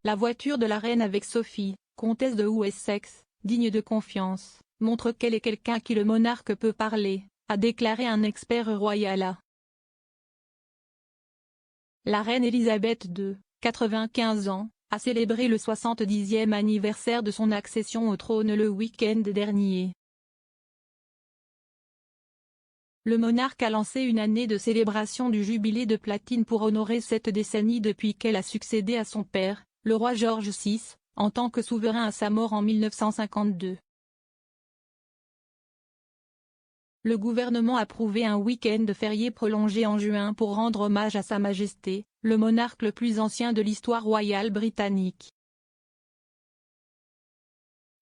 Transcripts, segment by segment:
La voiture de la reine avec Sophie, comtesse de Wessex, digne de confiance, montre qu'elle est quelqu'un qui le monarque peut parler, a déclaré un expert royal à La reine Elisabeth II, 95 ans, a célébré le 70e anniversaire de son accession au trône le week-end dernier. Le monarque a lancé une année de célébration du jubilé de platine pour honorer cette décennie depuis qu'elle a succédé à son père, le roi George VI, en tant que souverain à sa mort en 1952. Le gouvernement a approuvé un week-end férié prolongé en juin pour rendre hommage à Sa Majesté, le monarque le plus ancien de l'histoire royale britannique.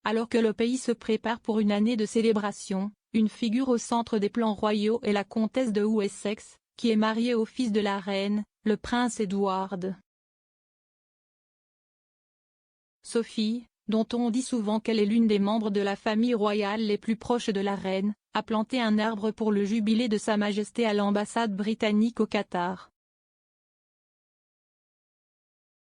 Alors que le pays se prépare pour une année de célébration, une figure au centre des plans royaux est la comtesse de Wessex, qui est mariée au fils de la reine, le prince Edward. Sophie, dont on dit souvent qu'elle est l'une des membres de la famille royale les plus proches de la reine, a planté un arbre pour le jubilé de Sa Majesté à l'ambassade britannique au Qatar.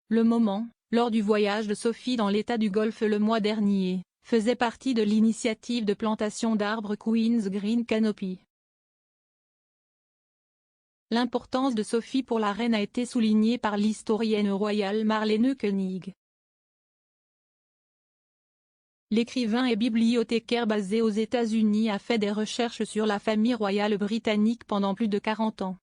Le moment, lors du voyage de Sophie dans l'État du Golfe le mois dernier, faisait partie de l'initiative de plantation d'arbres Queen's Green Canopy. L'importance de Sophie pour la reine a été soulignée par l'historienne royale Marlene Koenig. L'écrivain et bibliothécaire basé aux États-Unis a fait des recherches sur la famille royale britannique pendant plus de 40 ans.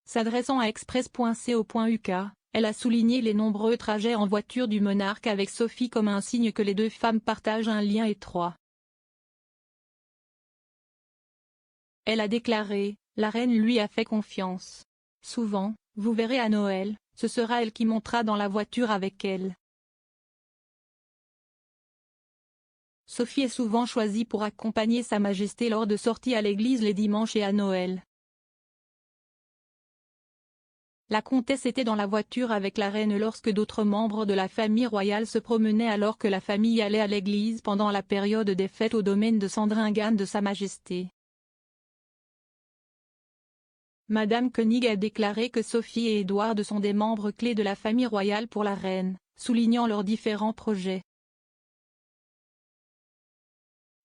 S'adressant à express.co.uk, elle a souligné les nombreux trajets en voiture du monarque avec Sophie comme un signe que les deux femmes partagent un lien étroit. Elle a déclaré, « La reine lui a fait confiance. Souvent, vous verrez à Noël, ce sera elle qui montera dans la voiture avec elle. » Sophie est souvent choisie pour accompagner Sa Majesté lors de sorties à l'église les dimanches et à Noël. La comtesse était dans la voiture avec la reine lorsque d'autres membres de la famille royale se promenaient alors que la famille allait à l'église pendant la période des fêtes au domaine de Sandringham de Sa Majesté. Madame Koenig a déclaré que Sophie et Edward sont des membres clés de la famille royale pour la reine, soulignant leurs différents projets.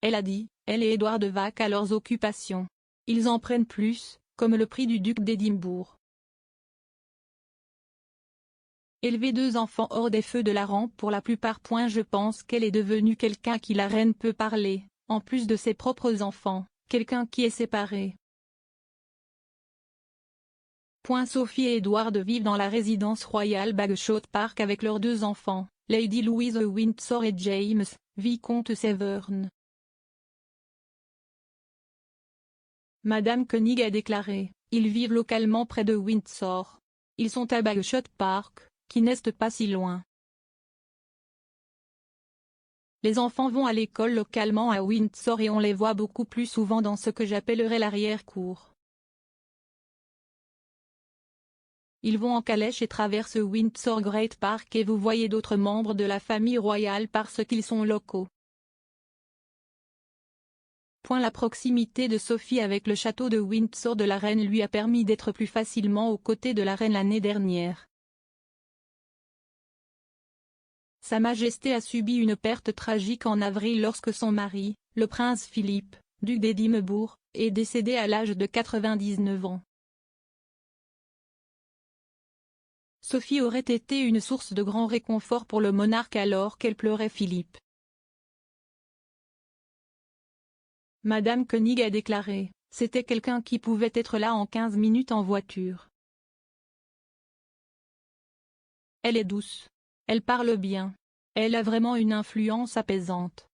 Elle a dit, elle et Edward vaquent à leurs occupations. Ils en prennent plus, comme le prix du duc d'Édimbourg. Élever deux enfants hors des feux de la rampe pour la plupart. Je pense qu'elle est devenue quelqu'un qui la reine peut parler, en plus de ses propres enfants, quelqu'un qui est séparé. Sophie et Edward vivent dans la résidence royale Bagshot Park avec leurs deux enfants, Lady Louise Windsor et James, vicomte Severn. Madame Koenig a déclaré, « Ils vivent localement près de Windsor. Ils sont à Bagshot Park, qui n'est pas si loin. Les enfants vont à l'école localement à Windsor et on les voit beaucoup plus souvent dans ce que j'appellerais l'arrière-cour. Ils vont en calèche et traversent Windsor Great Park et vous voyez d'autres membres de la famille royale parce qu'ils sont locaux. » La proximité de Sophie avec le château de Windsor de la reine lui a permis d'être plus facilement aux côtés de la reine l'année dernière. Sa Majesté a subi une perte tragique en avril lorsque son mari, le prince Philippe, duc d'Édimbourg, est décédé à l'âge de 99 ans. Sophie aurait été une source de grand réconfort pour le monarque alors qu'elle pleurait Philippe. Madame Koenig a déclaré, « C'était quelqu'un qui pouvait être là en 15 minutes en voiture. Elle est douce. Elle parle bien. Elle a vraiment une influence apaisante. »